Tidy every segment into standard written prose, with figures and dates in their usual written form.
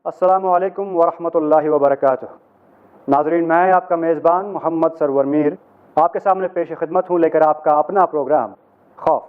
अस्सलामुअलैकुम वरहमतुल्लाहि वबरकातुह। नाजरीन, मैं आपका मेज़बान मोहम्मद सरवर मीर आपके सामने पेश खिदमत हूँ लेकर आपका अपना प्रोग्राम खौफ,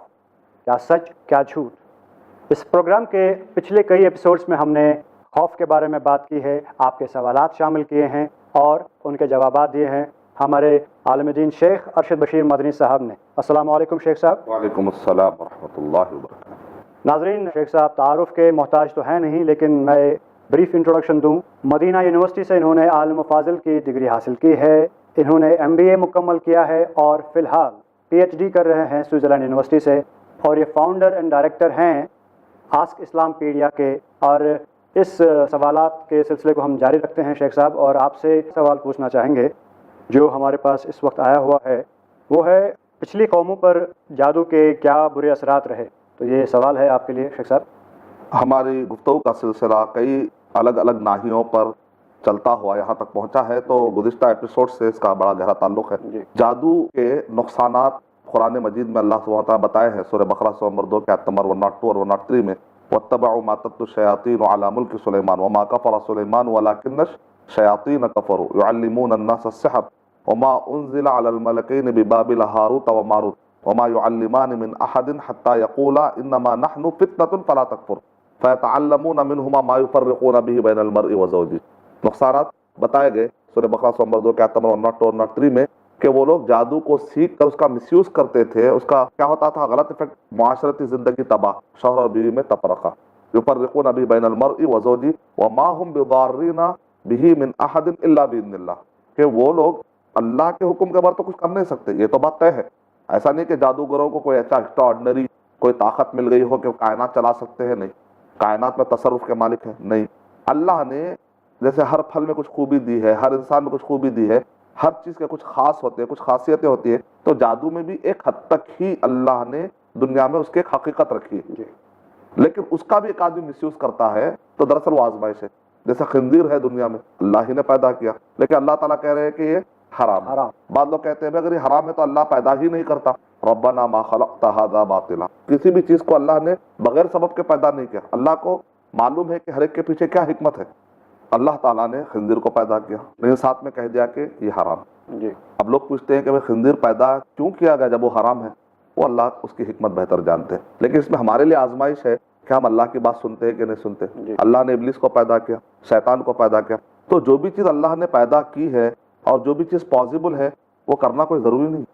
क्या सच क्या झूठ। इस प्रोग्राम के पिछले कई एपिसोड्स में हमने खौफ के बारे में बात की है, आपके सवालात शामिल किए हैं और उनके जवाबात दिए हैं हमारे आलिम दीन शेख अरशद बशीर मदनी साहब ने। अस्सलामुअलैकुम शेख साहब। वालेकुम अस्सलाम वरहमतुल्लाहि वबरकातुहू। नाजरीन, शेख साहब तारुफ के मोहताज तो हैं नहीं, लेकिन मैं ब्रीफ इंट्रोडक्शन दूं। मदीना यूनिवर्सिटी से इन्होंने आलिम फाजिल की डिग्री हासिल की है। इन्होंने MBA मुकम्मल किया है और फ़िलहाल PhD कर रहे हैं स्विट्ज़रलैंड यूनिवर्सिटी से, और ये फाउंडर एंड डायरेक्टर हैं आस्क इस्लाम पीडिया के। और इस सवालात के सिलसिले को हम जारी रखते हैं शेख साहब, और आपसे सवाल पूछना चाहेंगे जो हमारे पास इस वक्त आया हुआ है, वो है पिछली कौमों पर जादू के क्या बुरे असरात रहे। तो ये सवाल है आपके लिए शेख साहब। हमारी गुफ्तगू का सिलसिला कई अलग अलग नाहियों पर चलता हुआ यहाँ तक पहुँचा है, तो गुज़िश्ता एपिसोड से इसका बड़ा गहरा ताल्लुक़ है। जादू के नुकसानात कुरान मजीद में अल्लाह सुब्हानहू व तआला बताए हैं। सूरह बकरा सूरह नंबर 2 के आयत नंबर 102 और 103 में, वत्तबअू मा तत्लू शयातीन अला मुल्कि सुलैमान वमा कफ़रा सुलैमान वलाकिन्न शयातीन कफ़रू युअल्लिमून अन्नास अस्सिहर वमा उन्ज़िला अलल मलकैनि बिबाबिल हारूत व मारूत वमा युअल्लिमान मिन अहदिन हत्ता यक़ूला इन्नमा नहनु फितनतुन फला तकफुर फ़यतअल्लमून मिनहुमा मा युफ़र्रिक़ून बिही बैनल मर्इ व ज़ौजिही। नुकसानात बताए गए सूरह बकरा सूरह नंबर 2 के आयत नंबर 102 और 103 में कि वो लोग जादू को सीख कर उसका मिसयूज करते थे। उसका क्या होता था? गलत इफेक्ट, माशरती जिंदगी तबाह, शौहर और बीवी में तफरका। युफ़र्रिक़ून बिही बैनल मर्इ व ज़ौजिही वमा हुम बिज़ार्रीना बिही मिन अहदिन इल्ला बिइज़्निल्लाह, कि वो लोग अल्लाह के हुक्म के बाहर तो कुछ कर नहीं सकते। ये तो बात तय है। ऐसा नहीं कि जादूगरों को कोई ऐसा एक्स्ट्रा ऑर्डिनरी कोई ताकत मिल गई हो कि कायनात चला सकते हैं, नहीं। कायनात में तसर्रुफ के मालिक है, नहीं। अल्लाह ने जैसे हर फल में कुछ खूबी दी है, हर इंसान में कुछ खूबी दी है, हर चीज़ के कुछ खास होते हैं, कुछ खासियतें होती है, तो जादू में भी एक हद तक ही अल्लाह ने दुनिया में उसकी एक हकीकत रखी है। लेकिन उसका भी एक आदमी मिसयूज करता है तो दरअसल वो आजमाइश है। जैसे खंजीर है दुनिया में, अल्लाह ही ने पैदा किया, लेकिन अल्लाह ताला कह रहे हैं कि ये हराम। बाद लोग कहते हैं अगर ये हराम है तो अल्लाह पैदा ही नहीं करता। रब्बना मा खलक़्ता हाज़ा बातिला। किसी भी चीज़ को अल्लाह ने बगैर सबब के पैदा नहीं किया। अल्लाह को मालूम है कि हर एक के पीछे क्या हिकमत है। अल्लाह ताला ने खंजीर को पैदा किया, लेकिन साथ में कह दिया कि ये हराम जी। अब लोग पूछते हैं कि भाई खंजीर पैदा क्यों किया गया जब वो हराम है? वो अल्लाह उसकी हिकमत बेहतर जानते हैं। लेकिन इसमें हमारे लिए आजमाइश है कि हम अल्लाह की बात सुनते हैं कि नहीं सुनते। अल्लाह ने इब्लिस को पैदा किया, शैतान को पैदा किया, तो जो भी चीज़ अल्लाह ने पैदा की है और जो भी चीज़ पॉसिबल है वो करना कोई ज़रूरी नहीं।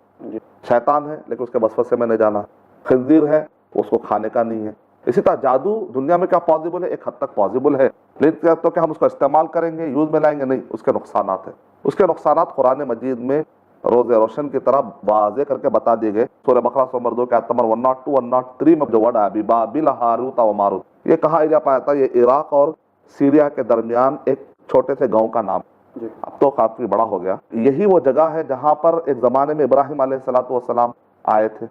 शैतान है लेकिन उसके वसवसे में नहीं जाना, खंजीर है उसको खाने का नहीं है। इसी तरह जादू दुनिया में क्या पॉसिबल है? एक हद तक पॉसिबल है, लेकिन तो क्या हम उसको इस्तेमाल करेंगे, यूज़ में लाएंगे? नहीं। उसके नुकसानात हैं। उसके नुकसानात कुरान मजीद में रोज़ रोशन की तरह वाज़े करके बता दिए गए। सूरह बकरा सूरह नंबर 2 के आयत नंबर 102 103 में जो वर्ड है बिबाबिल हारूत व मारूत, ये कहाँ एरिया पाया था? ये इराक और सीरिया के दरमियान एक छोटे से गाँव का नाम, अब तो काफी बड़ा हो गया। यही वो जगह है जहाँ पर एक ज़माने में इब्राहिम अलैहिस्सलाम आए थे,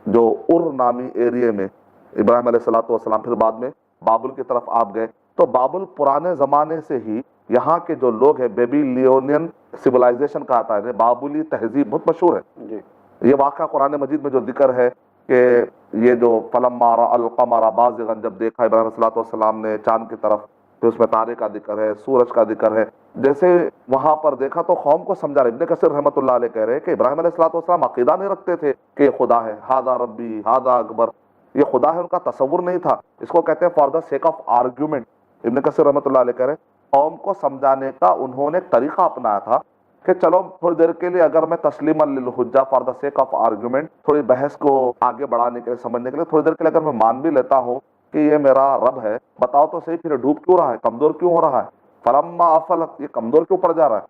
जो उर नामी एरिया में इब्राहिम अलैहिस्सलाम फिर बाद में बाबुल की तरफ आप गए। तो बाबुल पुराने ज़माने से ही यहाँ के जो लोग हैं, बेबीलोनियन सिविलाइजेशन का आता है, बाबुली तहजीब बहुत मशहूर है। ये वाक़ा कुरान मजीद में जो जिक्र है कि ये जो फलम्मा रअल क़मर बाज़िग़न, जब देखा इब्राहिम अलैहिस्सलाम ने चांद की तरफ, तो उसमें तारे का जिक्र है, सूरज का जिक्र है। जैसे वहां पर देखा तो कौम को समझा रहे। इब्न कसीर रहमतुल्लाह अलैह कह रहे हैं कि इब्राहिम अलैहिस्सलाम अकीदा नहीं रखते थे कि ये खुदा है, हादा रब्बी हादा अकबर, ये खुदा है, उनका तसव्वुर नहीं था। इसको कहते हैं for the sake of argument. इब्न कसीर रहमतुल्लाह अलैह कह रहे हैं कौम को समझाने का उन्होंने एक तरीका अपनाया था कि चलो थोड़ी देर के लिए अगर मैं तस्लीमन लिल हुज्जा, for the sake of argument, थोड़ी बहस को आगे बढ़ाने के लिए, समझने के लिए, थोड़ी देर के लिए अगर मैं मान भी लेता हूँ कि ये मेरा रब है, बताओ तो सही फिर डूब क्यों रहा है, कमजोर क्यों हो रहा है? फलम्मा अफलत, ये कमजोर क्यों पड़ जा रहा है?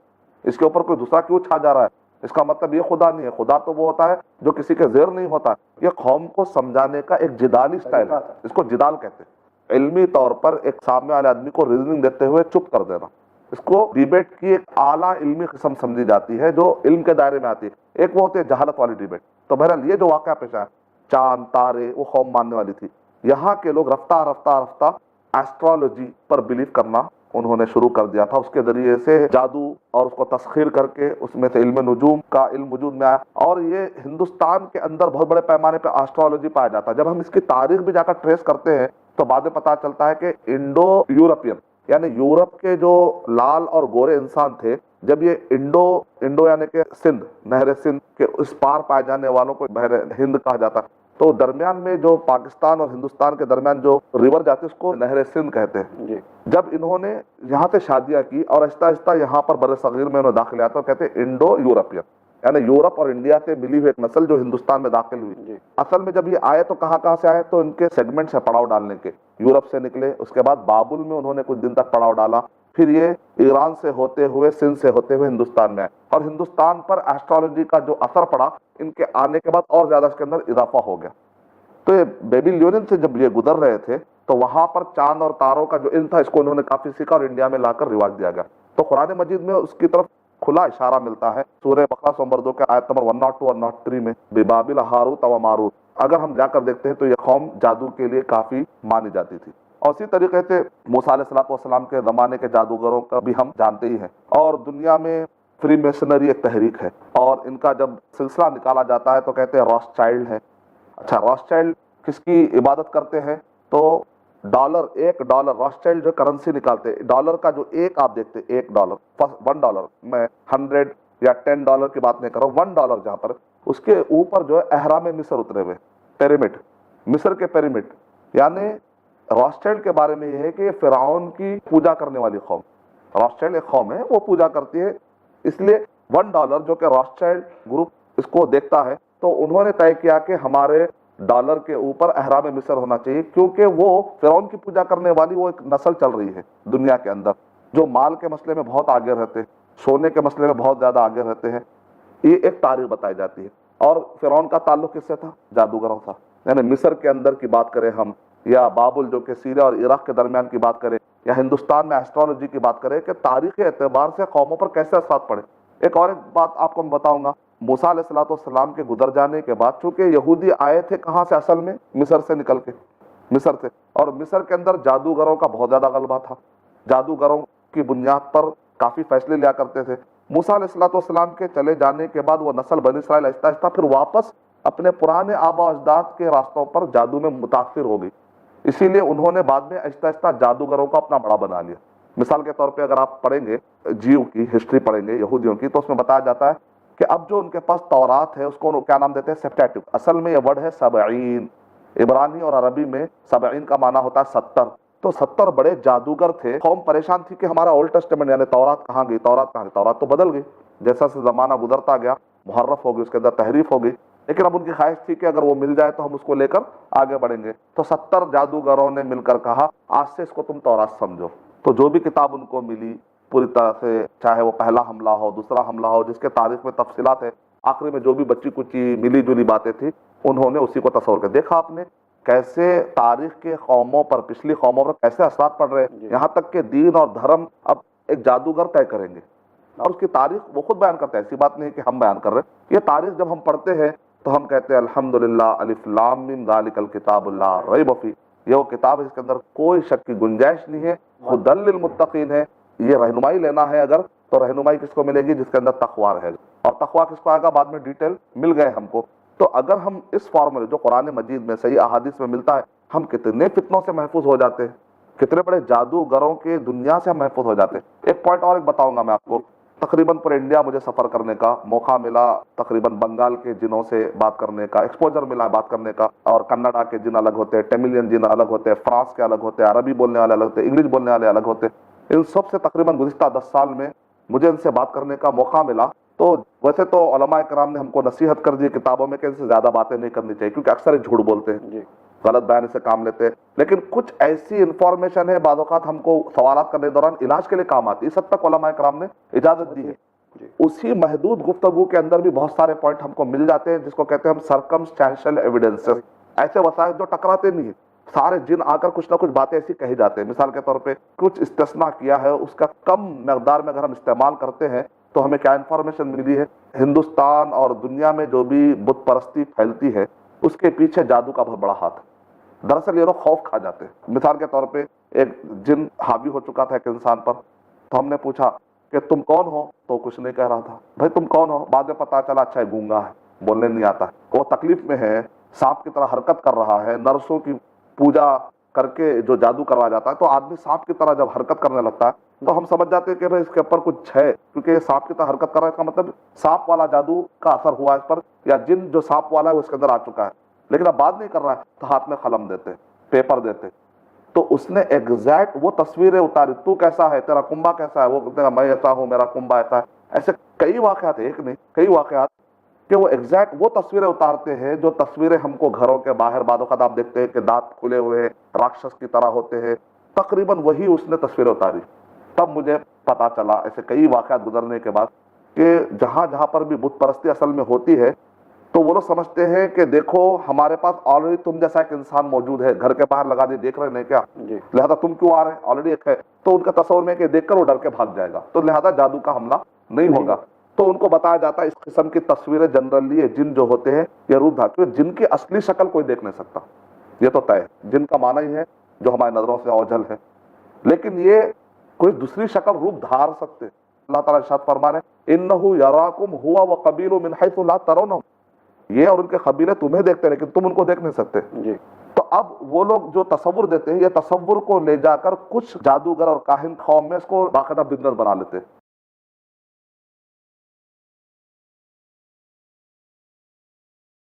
इसके ऊपर कोई दूसरा क्यों छा जा रहा है? इसका मतलब ये खुदा नहीं है। खुदा तो वो होता है जो किसी के ज़ेर नहीं होता। ये कौम को समझाने का एक जिदाली स्टाइल है, इसको जिदाल कहते हैं। इल्मी तौर पर एक सामने वाले आदमी को रीजनिंग देते हुए चुप कर देना, इसको डिबेट की एक आला इल्मी किस्म समझी जाती है जो इल्म के दायरे में आती है। एक वो होती है जहालत वाली डिबेट। तो बहरहाल ये जो वाक़या पेश आया, चांद तारे, वो कौम मानने वाली थी। यहाँ के लोग रफ्ता रफ्ता रफ्ता एस्ट्रोलॉजी पर बिलीव करना उन्होंने शुरू कर दिया था। उसके जरिए से जादू और उसको तस्खीर करके उसमें से इल्म नुजूम का इल्म वजूद में आया, और ये हिंदुस्तान के अंदर बहुत बड़े पैमाने पर एस्ट्रोलॉजी पाया जाता है। जब हम इसकी तारीख भी जाकर ट्रेस करते हैं तो बाद में पता चलता है कि इंडो यूरोपियन یعنی یورپ کے جو لال اور گورے انسان تھے، جب یہ انڈو یعنی کہ سندھ، نہر سندھ کے اس پار پائے جانے والوں کو بحر ہند کہا جاتا ہے، تو درمیان میں جو پاکستان اور ہندوستان کے درمیان جو ریور جاتی ہے اس کو نہر سندھ کہتے ہیں۔ جب انہوں نے یہاں سے شادیاں کی اور آہستہ آہستہ یہاں پر بر صغیر میں انہوں نے داخل آیا تو کہتے ہیں انڈو یورپین، یعنی یورپ اور انڈیا سے ملی ہوئی ایک نسل جو ہندوستان میں داخل ہوئی۔ اصل میں جب یہ آئے تو کہاں سے آئے؟ تو ان کے سیگمنٹ سے پڑاؤ ڈالنے کے، یورپ سے نکلے، اس کے بعد بابل میں انہوں نے کچھ دن تک پڑاؤ ڈالا، پھر یہ ایران سے ہوتے ہوئے سندھ سے ہوتے ہوئے ہندوستان میں آئے، اور ہندوستان پر ایسٹرالوجی کا جو اثر پڑا ان کے آنے کے بعد اور زیادہ اس کے اندر اضافہ ہو گیا۔ تو یہ بیبیلونین سے جب یہ گزر رہے تھے تو وہاں پر چاند اور تاروں کا جو علم تھا اس کو انہوں نے کافی سیکھا اور انڈیا میں لا کر رواج دیا گیا۔ تو قرآن مجید میں اس کی طرف کھلا اشارہ ملتا ہے، سورہ بقرہ نمبر 2 کے آیت نمبر 102 اور 103 میں، ببابل ہاروت و ماروت۔ اگر ہم جا کر دیکھتے ہیں تو یہ قوم جادو کے لیے کافی مانی جاتی تھی، اور اسی طریقے سے موسیٰ علیہ السلام کے زمانے کے جادوگروں کا بھی ہم جانتے ہی ہیں۔ اور دنیا میں فری میسنری ایک تحریک ہے، اور ان کا جب سلسلہ نکالا جاتا ہے تو کہتے ہیں راس چائلڈ ہے۔ اچھا، راس چائلڈ کس کی عبادت کرتے ہیں؟ تو $1 راس چائلڈ جو کرنسی نکالتے ہیں، ڈالر کا جو ایک آپ دیکھتے ہیں $1، میں 100 یا $10 کی بات نہیں کر رہا ہوں، $1 جہاں پر اس کے اوپر جو ہے احرام مصر اترے ہوئے، پیرامڈ، مصر کے پیرامڈ۔ یعنی راس چائلڈ کے بارے میں یہ ہے کہ یہ فرعون کی پوجا کرنے والی قوم، راس چائلڈ ایک قوم ہے وہ پوجا کرتی ہے، اس لیے $1 جو کہ راس چائلڈ گروپ اس کو دیکھتا ہے، تو انہوں نے طے کیا کہ ہمارے ڈالر کے اوپر احرام مصر ہونا چاہیے، کیونکہ وہ فرعون کی پوجا کرنے والی وہ ایک نسل چل رہی ہے دنیا کے اندر، جو مال کے مسئلے میں بہت آگے رہتے ہیں، سونے کے مسئلے میں بہت زیادہ آگے رہتے ہیں۔ یہ ایک تاریخ بتائی جاتی ہے۔ اور فرعون کا تعلق کس سے تھا؟ جادوگروں تھا۔ یعنی مصر کے اندر کی بات کریں ہم، یا بابل جو کہ سیریا اور عراق کے درمیان کی بات کریں، یا ہندوستان میں ایسٹرالوجی کی بات کریں کہ تاریخی اعتبار سے قوموں پر کیسے اثرات پڑے۔ ایک اور بات آپ کو میں بتاؤں گا، موسیٰ علیہ السلام کے گزر جانے کے بعد چونکہ یہودی آئے تھے کہاں سے؟ اصل میں مصر سے نکل کے، مصر سے، اور مصر کے اندر جادوگروں کا بہت زیادہ غلبہ تھا، جادوگروں کی بنیاد پر کافی فیصلے لیا کرتے تھے۔ موسیٰ علیہ السلام کے چلے جانے کے بعد وہ نسل بنی اسرائیل آہستہ آہستہ پھر واپس اپنے پرانے آبا و اجداد کے راستوں پر جادو میں متاثر ہو گئی، اسی لیے انہوں نے بعد میں آہستہ آہستہ جادوگروں کو اپنا بڑا بنا لیا۔ مثال کے طور پہ اگر آپ پڑھیں گے جیو کی ہسٹری پڑھیں گے یہودیوں کی، تو اس میں بتایا جاتا ہے کہ اب جو ان کے پاس تورات ہے اس کو کیا نام دیتے ہیں؟ سیپٹیٹیو۔ اصل میں یہ ورڈ ہے 70، عبرانی اور عربی میں 70 کا معنی ہوتا ہے 70۔ تو 70 بڑے جادوگر تھے، قوم پریشان تھی کہ ہمارا اولڈ ٹیسٹمنٹ یعنی تورات کہاں گئی، تورات کہاں گئی؟ تورات تو بدل گئی، جیسا زمانہ گزرتا گیا محرف ہو گئی، اس کے اندر تحریف ہو گئی، لیکن اب ان کی خواہش تھی کہ اگر وہ مل جائے تو ہم اس کو لے کر آگے بڑھیں گے۔ تو 70 جادوگروں نے مل کر کہا آج سے اس کو تم تورات سمجھو۔ تو جو بھی کتاب ان کو ملی پوری طرح سے، چاہے وہ پہلا حملہ ہو، دوسرا حملہ ہو، جس کے تاریخ میں تفصیلات ہے، آخری میں جو بھی بچی کچی ملی جلی باتیں تھی انہوں نے اسی کو تصور کر دیکھا۔ آپ نے کیسے تاریخ کے قوموں پر، پچھلی قوموں پر کیسے اثرات پڑ رہے ہیں، یہاں تک کہ دین اور دھرم اب ایک جادوگر طے کریں گے، اور اس کی تاریخ وہ خود بیان کرتا ہے، ایسی بات نہیں کہ ہم بیان کر رہے ہیں۔ یہ تاریخ جب ہم پڑھتے ہیں تو ہم کہتے ہیں الحمدللہ الف لام میم ذالک الکتاب لا ریب فیہ، یہ وہ کتاب ہے اس کے اندر کوئی شک کی گنجائش نہیں ہے، ہدی للمتقین ہے۔ یہ رہنمائی لینا ہے اگر، تو رہنمائی کس کو ملے گی؟ جس کے اندر تقویٰ رہے گا، اور تقویٰ کس کو آئے گا؟ بعد میں ڈیٹیل مل گئے ہم کو۔ تو اگر ہم اس فارمولے جو قرآن مجید میں صحیح احادیث میں ملتا ہے، ہم کتنے فتنوں سے محفوظ ہو جاتے ہیں، کتنے بڑے جادوگروں کے دنیا سے ہم محفوظ ہو جاتے ہیں۔ ایک پوائنٹ اور بتاؤں گا میں آپ کو، تقریباً پورے انڈیا مجھے سفر کرنے کا موقع ملا، تقریباً بنگال کے جنوں سے بات کرنے کا ایکسپوجر ملا بات کرنے کا، اور کناڈا کے جن الگ ہوتے ہیں، ٹیملین جن الگ ہوتے ہیں، فرانس کے الگ ہوتے ہیں، عربی بولنے والے الگ ہوتے ہیں، انگلش بولنے والے الگ ہوتے ہیں۔ ان سب سے تقریباً گزشتہ 10 سال میں مجھے ان سے بات کرنے کا موقع ملا۔ تو ویسے تو علماء کرام نے ہم کو نصیحت کر دی کتابوں میں کہ ان سے زیادہ باتیں نہیں کرنی چاہیے، کیونکہ اکثر یہ جھوٹ بولتے ہیں، غلط بیان سے کام لیتے ہیں، لیکن کچھ ایسی انفارمیشن ہے بعض اوقات ہم کو سوالات کرنے کے دوران علاج کے لیے کام آتی ہے، اس حد تک علماء کرام نے اجازت دی ہے۔ اسی محدود گفتگو کے اندر بھی بہت سارے پوائنٹ ہم کو مل جاتے ہیں، جس کو کہتے ہیں ہم سرکمسٹینشل ایویڈنسز، ایسے وسائل جو ٹکراتے نہیں ہیں، سارے جن آ کر کچھ نہ کچھ باتیں ایسی کہی جاتے ہیں۔ مثال کے طور پہ کچھ استثناء کیا ہے، اس کا کم مقدار میں اگر ہم استعمال کرتے ہیں تو ہمیں کیا انفارمیشن ملی ہے؟ ہندوستان اور دنیا میں جو بھی بت پرستی پھیلتی ہے اس کے پیچھے جادو کا بہت بڑا ہاتھ ہے۔ دراصل یہ لوگ خوف کھا جاتے ہیں۔ مثال کے طور پہ ایک جن حاوی ہو چکا تھا ایک انسان پر، تو ہم نے پوچھا کہ تم کون ہو؟ تو کچھ نہیں کہہ رہا تھا۔ بھائی تم کون ہو؟ بعد میں پتا چلا اچھا ہے گونگا ہے، بولنے نہیں آتا ہے، وہ تکلیف میں ہے، سانپ کی طرح حرکت کر رہا ہے، نرسوں کی پوجا کر کے جو جادو کروایا جاتا ہے تو آدمی سانپ کی طرح جب حرکت کرنے لگتا ہے تو ہم سمجھ جاتے ہیں کہ بھائی اس کے اوپر کچھ ہے، کیونکہ یہ سانپ کی طرح حرکت کر رہا ہے، اس کا مطلب سانپ والا جادو کا اثر ہوا اس پر، یا جن جو سانپ والا ہے وہ اس کے اندر آ چکا ہے. لیکن اب بات نہیں کر رہا ہے تو ہاتھ میں قلم دیتے، پیپر دیتے، تو اس نے ایگزیکٹ وہ تصویریں اتاری، تو کیسا ہے، تیرا کنبا کیسا ہے، وہ کہتے ہیں میں ایسا ہوں، میرا کنبا ایسا ہے. ایسے کئی واقعات، ایک نہیں کئی واقعات کہ وہ ایگزیکٹ وہ تصویریں اتارتے ہیں جو تصویریں ہم کو گھروں کے باہر بعض اوقات آپ دیکھتے ہیں کہ دانت کھلے ہوئے ہیں، راکشس کی طرح ہوتے ہیں، تقریباً وہی اس نے تصویریں اتاری. تب مجھے پتا چلا ایسے کئی واقعات گزرنے کے بعد کہ جہاں جہاں پر بھی بت پرستی اصل میں ہوتی ہے تو وہ لوگ سمجھتے ہیں کہ دیکھو ہمارے پاس آلریڈی تم جیسا ایک انسان موجود ہے، گھر کے باہر لگا دے، دیکھ رہے نہیں کیا، لہذا تم کیوں آ رہے ہیں، آلریڈی ایک ہے. تو ان کا تصور میں کہ دیکھ کر وہ ڈر کے بھاگ جائے گا، تو لہذا جادو کا حملہ نہیں ہوگا. تو ان کو بتایا جاتا ہے اس قسم کی تصویریں جنرلی یہ جن جو ہوتے ہیں یہ روپ دھارتے ہیں، جن کی اصلی شکل کوئی دیکھ نہیں سکتا، یہ تو طے ہے. جن کا معنی ہی ہے جو ہماری نظروں سے اوجھل ہے، لیکن یہ کوئی دوسری شکل روپ دھار سکتے. اللہ تعالیٰ ارشاد فرما رہے ہیں انہ یراکم ہوا وقبیل من حیث لا ترونہم، یہ اور ان کے قبیلے تمہیں دیکھتے ہیں لیکن تم ان کو دیکھ نہیں سکتے. تو اب وہ لوگ جو تصور دیتے ہیں یہ تصور کو لے جا کر کچھ جادوگر اور کاہن قوم میں اس کو باقاعدہ بزنس بنا لیتے.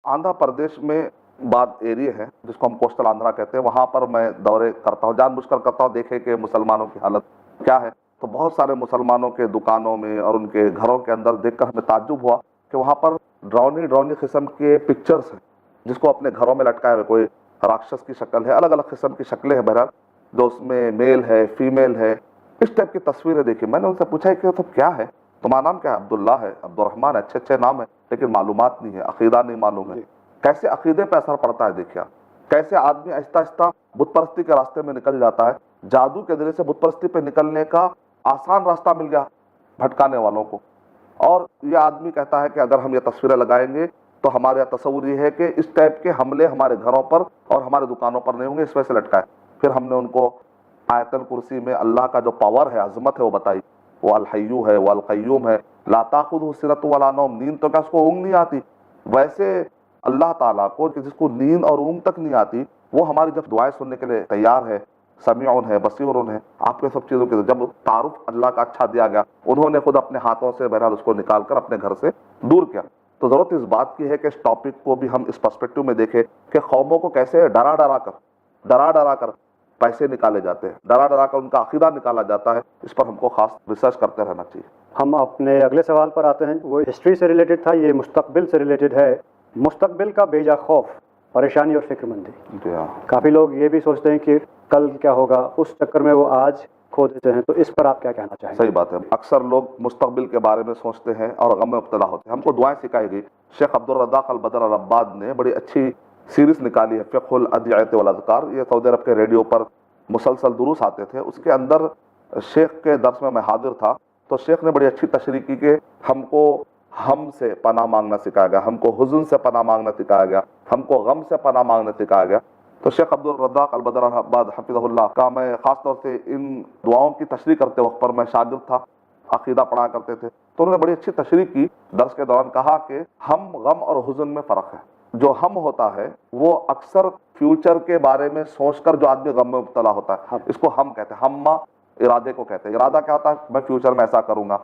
آندھرا پردیش میں بعض ایریے ہیں جس کو ہم کوسٹل آندھرا کہتے ہیں، وہاں پر میں دورے کرتا ہوں، جان بوجھ کر کرتا ہوں، دیکھے کہ مسلمانوں کی حالت کیا ہے. تو بہت سارے مسلمانوں کے دکانوں میں اور ان کے گھروں کے اندر دیکھ کر ہمیں تعجب ہوا کہ وہاں پر ڈراؤنی قسم کے پکچرز ہیں جس کو اپنے گھروں میں لٹکائے ہوئے، کوئی راکشس کی شکل ہے، الگ الگ قسم کی شکلیں ہیں، بہرحال جو اس میں میل ہے فیمیل ہے، اس ٹائپ کی تصویریں دیکھی. میں نے ان سے پوچھا کہ سب کیا ہے، تمہارا نام کیا ہے؟ عبداللہ ہے، عبدالرحمن ہے، اچھے اچھے نام ہے، لیکن معلومات نہیں ہے، عقیدہ نہیں معلوم ہے. کیسے عقیدے پہ اثر پڑتا ہے دیکھیا، کیسے آدمی آہستہ آہستہ بت پرستی کے راستے میں نکل جاتا ہے. جادو کے ذریعے سے بت پرستی پہ نکلنے کا آسان راستہ مل گیا بھٹکانے والوں کو. اور یہ آدمی کہتا ہے کہ اگر ہم یہ تصویریں لگائیں گے تو ہمارا تصور یہ ہے کہ اس ٹائپ کے حملے ہمارے گھروں پر اور ہمارے دکانوں پر نہیں ہوں گے، اس وجہ سے لٹکائے. پھر ہم نے ان کو آیت الکرسی میں اللہ کا جو پاور ہے، عظمت ہے، وہ بتائی. وہ الحیو ہے، وہ القیوم ہے، لا تاخذہ سنۃ ولا نوم، نیند تو کیا اس کو اونگ نہیں آتی. ویسے اللہ تعالیٰ کو جس کو نیند اور اونگ تک نہیں آتی وہ ہماری جب دعائیں سننے کے لیے تیار ہے، سمیعون ہے، بصیرون ہے. آپ کے سب چیزوں کے جب تعارف اللہ کا اچھا دیا گیا، انہوں نے خود اپنے ہاتھوں سے بہرحال اس کو نکال کر اپنے گھر سے دور کیا. تو ضرورت اس بات کی ہے کہ اس ٹاپک کو بھی ہم اس پرسپیکٹو میں دیکھیں کہ قوموں کو کیسے ڈرا ڈرا کر پیسے نکالے جاتے ہیں، ڈرا ڈرا کر ان کا عقیدہ نکالا جاتا ہے. اس پر ہم کو خاص ریسرچ کرتے رہنا چاہیے. ہم اپنے اگلے سوال پر آتے ہیں، وہ ہسٹری سے ریلیٹڈ تھا، یہ مستقبل سے ریلیٹڈ ہے. مستقبل کا بیجا خوف، پریشانی اور فکر مندی. کافی لوگ یہ بھی سوچتے ہیں کہ کل کیا ہوگا، اس چکر میں وہ آج کھو دیتے ہیں. تو اس پر آپ کیا کہنا چاہیں گے؟ صحیح بات ہے، اکثر لوگ مستقبل کے بارے میں سوچتے ہیں اور غم میں مبتلا ہوتے ہیں. ہم کو دعائیں سکھائی گئی. شیخ عبدالرزاق البدر العباد نے بڑی اچھی سیریز نکالی ہے، فقہ الادعیۃ والاذکار. یہ سعودی عرب کے ریڈیو پر مسلسل دروس آتے تھے. اس کے اندر شیخ کے درس میں حاضر تھا تو شیخ نے بڑی اچھی تشریح کی کہ ہم کو ہم سے پناہ مانگنا سکھایا گیا، ہم کو حزن سے پناہ مانگنا سکھایا گیا، ہم کو غم سے پناہ مانگنا سکھایا گیا. تو شیخ عبدالرزاق البدر العباد حفظہ اللہ کا میں خاص طور سے ان دعاؤں کی تشریح کرتے وقت پر میں شاگرد تھا، عقیدہ پڑھا کرتے تھے، تو انہوں نے بڑی اچھی تشریح کی. درس کے دوران کہا کہ ہم، غم اور حزن میں فرق ہے. جو ہم ہوتا ہے وہ اکثر فیوچر کے بارے میں سوچ کر جو آدمی غم میں مبتلا ہوتا ہے اس کو ہم کہتے ہیں. ہمہ ارادے کو کہتے ہیں. ارادہ کیا ہوتا ہے؟ میں فیوچر میں ایسا کروں گا،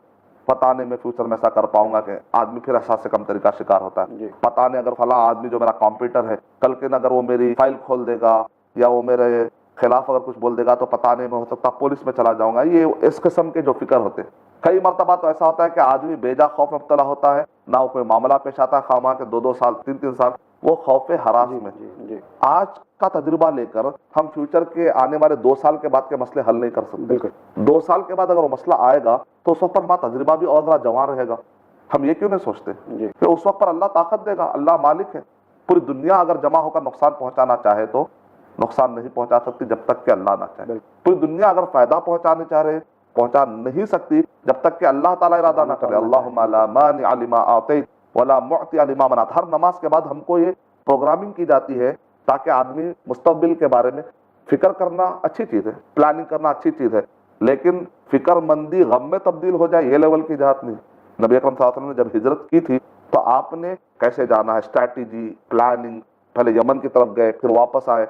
پتہ نہیں میں فیوچر میں ایسا کر پاؤں گا، کہ آدمی پھر احساس سے کم طریقہ شکار ہوتا ہے. پتہ نہیں اگر فلاں آدمی جو میرا کمپیوٹر ہے کل کے اگر وہ میری فائل کھول دے گا یا وہ میرے خلاف اگر کچھ بول دے گا تو پتہ نہیں میں ہو سکتا پولیس میں چلا جاؤں گا. یہ اس قسم کے جو فکر ہوتے ہیں. کئی مرتبہ تو ایسا ہوتا ہے کہ آدمی بیجا خوف میں مبتلا ہوتا ہے، نہ وہ کوئی معاملہ پیش آتا ہے خواہ کہ 2 سال 3 سال وہ خوف ہراس میں. آج کا تجربہ لے کر ہم فیوچر کے آنے والے 2 سال کے بعد کے مسئلے حل نہیں کر سکتے. 2 سال کے بعد اگر وہ مسئلہ آئے گا تو اس وقت پر ہمارا تجربہ بھی اور ذرا جوان رہے گا. ہم یہ کیوں نہیں سوچتے کہ اس وقت پر اللہ طاقت دے گا، اللہ مالک ہے. پوری دنیا اگر جمع ہو کر نقصان پہنچانا چاہے تو نقصان نہیں پہنچا سکتی جب تک کہ اللہ نہ چاہے. پوری دنیا اگر فائدہ پہنچانے چاہے پہنچا نہیں سکتی جب تک کہ اللہ تعالیٰ ارادہ نہ کرے. اللہم لا مانع لما اعطیت ولا معطی لما منعت. ہر نماز کے بعد ہم کو یہ پروگرامنگ کی جاتی ہے تاکہ آدمی مستقبل کے بارے میں فکر کرنا اچھی چیز ہے، پلاننگ کرنا اچھی چیز ہے، لیکن فکر مندی غم میں تبدیل ہو جائے یہ لیول کی جات نہیں. نبی اکرم صلی اللہ علیہ وسلم نے جب ہجرت کی تھی تو آپ نے کیسے جانا ہے، اسٹریٹجی، پلاننگ. پہلے یمن کی طرف گئے، پھر واپس آئے.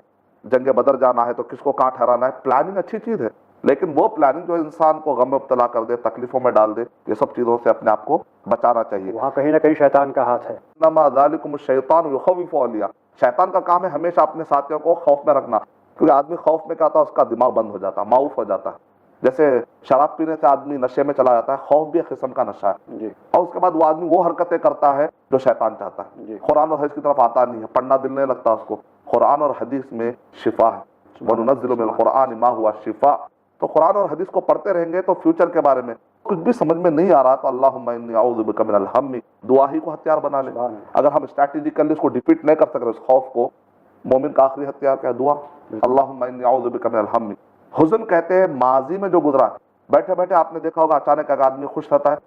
जंग बदर जाना है तो किसको कहाँ ठहराना है। प्लानिंग अच्छी चीज़ है, लेकिन वो प्लानिंग जो इंसान को गम में मुब्तला कर दे, तकलीफों में डाल दे, ये सब चीज़ों से अपने आप को बचाना चाहिए। वहाँ कहीं ना कहीं शैतान का हाथ है। इन्नमा ज़ालिकुम शैतान युख़व्विफ़ु औलिया, शैतान का काम है हमेशा अपने साथियों को खौफ में रखना, क्योंकि आदमी खौफ में क्या होता है, उसका दिमाग बंद हो जाता है, माऊफ हो जाता है। जैसे शराब पीने से आदमी नशे में चला जाता है, खौफ भी एक किस्म का नशा है जी। और उसके बाद वो आदमी वो हरकतें करता है जो शैतान चाहता है। कुरान और हदीस की तरफ आता नहीं है, पढ़ना दिल नहीं लगता उसको। कुरान और हदीस में शिफा है, वनुनज़्ज़िलु मिनल कुरान मा हुवा शिफा। तो कुरान और हदीस को पढ़ते रहेंगे तो फ्यूचर के बारे में कुछ भी समझ में नहीं आ रहा तो अल्लाहुम्मा इन्नी अऊज़ु बिका मिनल हम्मी, दुआ ही को हथियार बना ले। अगर हम स्ट्रैटेजिकली उसको डिफीट नहीं कर सक रहे, उस खौफ को, मोमिन का आखिरी हथियार क्या है? दुआ। अल्लाहुम्मा इन्नी अऊज़ु बिका मिनल हम्मी। हुज़्न कहते हैं माजी में जो गुजरा, बैठे बैठे आपने देखा होगा अचानक अगर आदमी खुश रहता है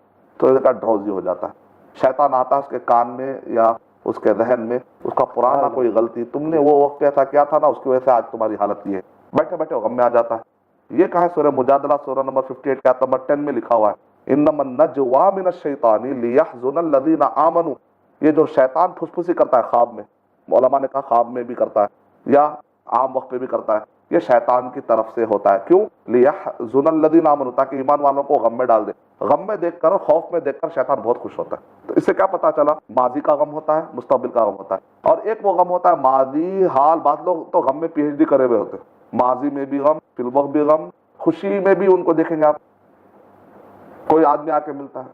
तो इसका ड्राउजी हो जाता है, शैतान आता है उसके कान में या उसके जहन में, उसका पुराना कोई गलती, तुमने वो वक्त ऐसा किया था ना, उसकी वजह से आज तुम्हारी हालत ये है, बैठे बैठे गम में आ जाता है। ये कहा है सूरह मुजादला सूरह नंबर 58 के आयत नंबर 10 में लिखा हुआ है, इन्नमन नजवा मिनश शैतानी लियहज़ुनल लज़ीना आमनू। ये जो शैतान फुसफुसी करता है ख्वाब में, उलमा ने कहा ख्वाब में भी करता है या आम वक्त पे भी करता है, ये शैतान की तरफ से होता है। क्यों? लियहज़ुनल लज़ीना आमनू, ताकि ईमान वालों को गम में डाल दे। गम में देखकर, खौफ में देखकर शैतान बहुत खुश होता है। तो इससे क्या पता चला, माजी का गम होता है, मुस्तकबिल का गम होता है, और एक वो गम होता है माजी हाल। बात लोग तो गम में पीएचडी करे हुए होते हैं, माजी में भी गम, फिल वक्त भी गम, खुशी में भी उनको देखेंगे आप। कोई आदमी आके मिलता है,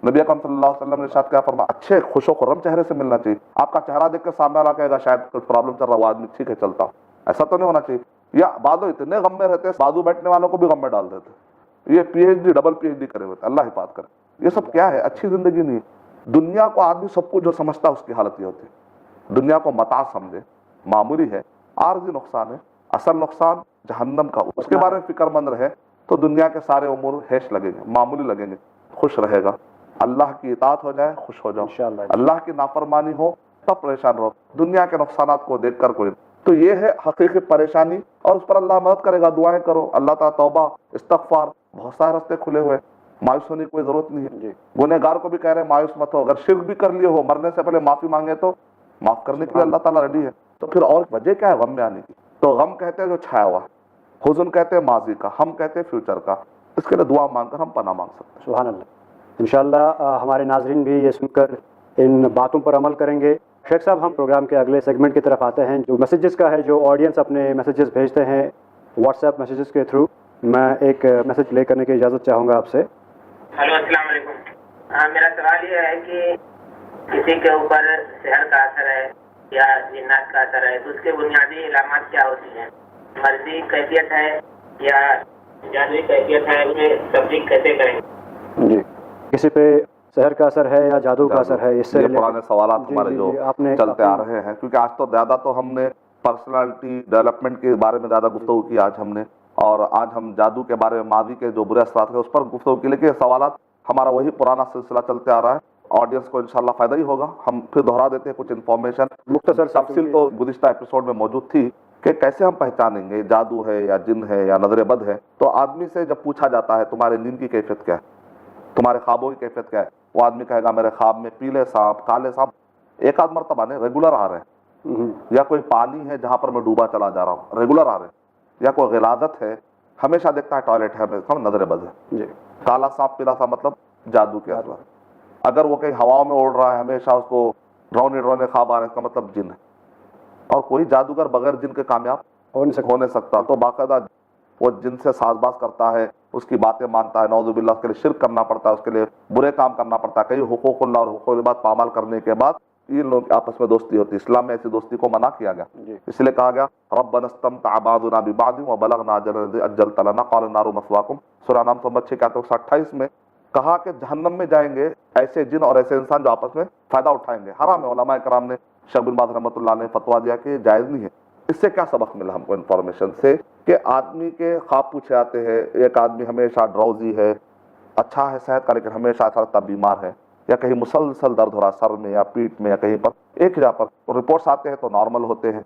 नबी अकरम सल्लल्लाहु अलैहि वसल्लम ने शायद क्या फरमाया, अच्छे खुशो खुर्रम चेहरे से मिलना चाहिए। आपका चेहरा देख कर सामने वाला कहेगा शायद कुछ प्रॉब्लम चल रहा है, वो आदमी ठीक है चलता हूं, ऐसा तो नहीं होना चाहिए। या बादो इतने गम में रहते, बाजू बैठने वालों को भी गम में डाल देते, ये पीएचडी डबल पीएचडी करे हुए, अल्लाह हिफाज़त करे। ये सब क्या है? अच्छी जिंदगी नहीं। दुनिया को आदमी सब कुछ जो समझता है उसकी हालत ये होती है। दुनिया को मता समझे, मामूली है, आर्जी नुकसान है, असल नुकसान जहन्नम का, उसके बारे में फिक्रमंद रहे तो दुनिया के सारे उमूर हेश लगेंगे, मामूली लगेंगे, खुश रहेगा। अल्लाह की इताअत हो जाए, खुश हो जाओ, अल्लाह की नाफरमानी हो तब परेशान रहो, दुनिया के नुकसानात को देखकर कोई। तो ये है हकीकी परेशानी, और उस पर अल्लाह मदद करेगा। दुआएं करो, अल्लाह ताला तौबा, इस्तगफार, बहुत सारे रास्ते खुले हुए, मायूस होने की कोई जरूरत नहीं है। गुनहगार को भी कह रहे हैं मायूस मत हो, अगर शिर्क भी कर लिए हो, मरने से पहले माफी मांगे तो माफ करने के लिए अल्लाह ताला रेडी है। तो फिर और वजह क्या है गम में आने की? तो गम कहते हैं जो छाया हुआ, हुज़्न कहते हैं माजी का, हम कहते हैं फ्यूचर का। इसके लिए दुआ मांगकर हम पनाह मांग सकते हैं। सुभान अल्लाह। इंशाअल्लाह हमारे नाज़रीन भी ये सुनकर इन बातों पर अमल करेंगे। शेख साहब, हम प्रोग्राम के अगले सेगमेंट की तरफ आते हैं, जो मैसेजेस का है, जो ऑडियंस अपने मैसेजेस भेजते हैं व्हाट्सएप मैसेजेस के थ्रू। मैं एक मैसेज प्ले करने की इजाज़त चाहूँगा आपसे। हेलो, अस्सलाम वालेकुम। मेरा सवाल ये है कि किसी के ऊपर शहर का असर है या जिन्नात का असर है, तो उसके बुनियादी इलामात क्या होती हैं? मर्जी कैफियत है या जादुई कैफियत है, उन्हें तब्दील कैसे करेंगे? जी, किसी पे शहर का असर है या जादू का असर है, इससे पुराने सवाल हमारे जो चलते आ रहे हैं, क्योंकि आज तो ज्यादा तो हमने पर्सनालिटी डेवलपमेंट के बारे में ज्यादा गुफ्तगू की आज हमने, और आज हम जादू के बारे में, मादी के जो बुरे असरात है उस पर गुफ्तगू की। लेकिन सवाल हमारा वही पुराना सिलसिला चलते आ रहा है, ऑडियंस को इंशाल्लाह फायदा ही होगा। हम फिर दोहरा देते हैं कुछ इन्फॉर्मेशन, मुख्तसर तफसील तो गुज़िश्ता एपिसोड में मौजूद थी कि कैसे हम पहचानेंगे जादू है या जिन है या नजर बद है। तो आदमी से जब पूछा जाता है तुम्हारे नींद की कैफियत क्या है, तुम्हारे ख्वाबों की कैफियत क्या है, वो आदमी कहेगा मेरे ख्वाब में पीले सांप, काले सांप एक आध मरतबा नहीं, रेगुलर आ रहे हैं, या कोई पानी है जहां पर मैं डूबा चला जा रहा हूँ, रेगुलर आ रहे हैं, या कोई गिलादत है, हमेशा देखता है टॉयलेट है, नजर बद है। काला सांप पीला सांप मतलब जादू के असर। अगर वो कहीं हवाओं में उड़ रहा है, हमेशा उसको ड्रोने ड्रोने ख्वाब आ रहे हैं, इसका मतलब जिन है। और कोई जादूगर बगैर जिन के कामयाब हो नहीं सकता। तो बाकायदा वो जिनसे साजबाज करता है, उसकी बातें मानता है, नौजुबिल्लाह, उसके लिए शिर्क करना पड़ता है, उसके लिए बुरे काम करना पड़ता है, कई हुकूकुल्लाह और हुकूकुल इबाद पामाल करने के बाद इन लोग आपस में दोस्ती होती है। इस्लाम में ऐसी दोस्ती को मना किया गया, इसलिए कहा गया रब्बनस्तमतअ बअदुना बिबअद व बलगना अजलत लना क़ाल नारु मस्वाकुम। सूरह नाम 6 के 128 में कहा कि जहन्नम में जाएंगे ऐसे जिन और ऐसे इंसान जो आपस में फायदा उठाएंगे। हराम है। उलमा कराम ने, शेख बिन बाज़ रहमतुल्लाह ने फतवा दिया कि जायज़ नहीं है। इससे क्या सबक मिला हमको इन्फॉर्मेशन से कि आदमी के ख्वाब पूछे आते हैं, एक आदमी हमेशा ड्राउजी है, अच्छा है सेहत का, लेकिन हमेशा ऐसा लगता बीमार है, या कहीं मुसलसल दर्द हो रहा सर में या पीठ में या कहीं पर, एक जगह पर रिपोर्ट्स आते हैं तो नॉर्मल होते हैं।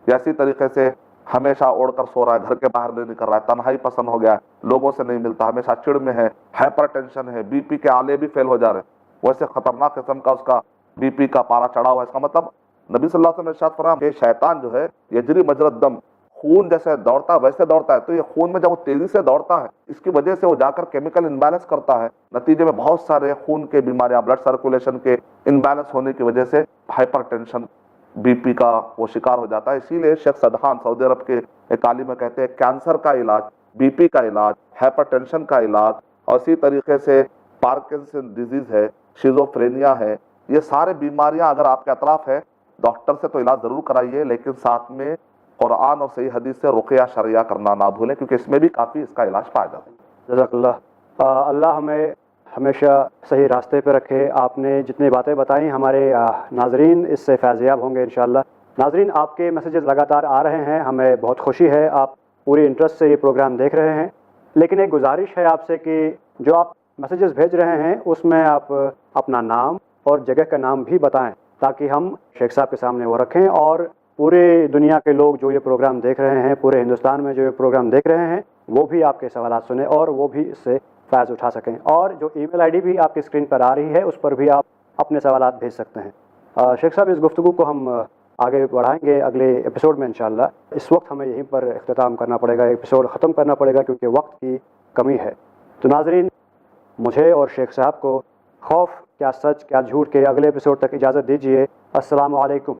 या इसी तरीके से हमेशा ओढ़कर सो रहा है, घर के बाहर नहीं निकल रहा है, तन्हाई पसंद हो गया है, लोगों से नहीं मिलता, हमेशा चिड़ में है, हाइपरटेंशन है, बीपी के आले भी फेल हो जा रहे हैं, वैसे खतरनाक किस्म का उसका बीपी का पारा चढ़ा हुआ है। इसका मतलब नबी सल्लल्लाहु अलैहि वसल्लम ने इरशाद फरमाया कि शैतान जो है यजरी मजरद दम, खून जैसे दौड़ता है वैसे दौड़ता है, तो ये खून में जब वो तेजी से दौड़ता है इसकी वजह से वो जाकर केमिकल इनबैलेंस करता है, नतीजे में बहुत सारे खून के बीमारियां, ब्लड सर्कुलेशन के इनबैलेंस होने की वजह से हाइपरटेंशन, बीपी का वो शिकार हो जाता है। इसीलिए शेख सदहान सऊदी अरब के एक आलिम में कहते हैं कैंसर का इलाज, बीपी का इलाज, हाइपरटेंशन का इलाज और इसी तरीके से पार्किंसन डिजीज है, शिजोफ्रेनिया है, ये सारे बीमारियां अगर आपके अतराफ है डॉक्टर से तो इलाज जरूर कराइए, लेकिन साथ में कुरान और सही हदीस से रुक़या शरिया करना ना भूलें, क्योंकि इसमें भी काफ़ी इसका इलाज पाया जाता है। जज़ाकल्लाह। अल्लाह हमें हमेशा सही रास्ते पे रखे। आपने जितनी बातें बताई हमारे नाजरीन इससे फैज़याब होंगे इंशाअल्लाह। नाजरीन, आपके मैसेजेस लगातार आ रहे हैं, हमें बहुत खुशी है, आप पूरी इंटरेस्ट से ये प्रोग्राम देख रहे हैं। लेकिन एक गुजारिश है आपसे कि जो आप मैसेजेस भेज रहे हैं उसमें आप अपना नाम और जगह का नाम भी बताएं, ताकि हम शेख साहब के सामने वो रखें और पूरे दुनिया के लोग जो ये प्रोग्राम देख रहे हैं, पूरे हिंदुस्तान में जो ये प्रोग्राम देख रहे हैं, वो भी आपके सवालात सुने और वो भी इससे फ़ायदा उठा सकें। और जो ईमेल आईडी भी आपकी स्क्रीन पर आ रही है उस पर भी आप अपने सवालात भेज सकते हैं। शेख साहब, इस गुफ्तगू को हम आगे बढ़ाएंगे अगले एपिसोड में इंशाअल्लाह। इस वक्त हमें यहीं पर इख्तिताम करना पड़ेगा, एपिसोड ख़त्म करना पड़ेगा क्योंकि वक्त की कमी है। तो नाजरीन, मुझे और शेख साहब को खौफ क्या सच क्या झूठ के अगले एपिसोड तक इजाज़त दीजिए। अस्सलामु अलैकुम।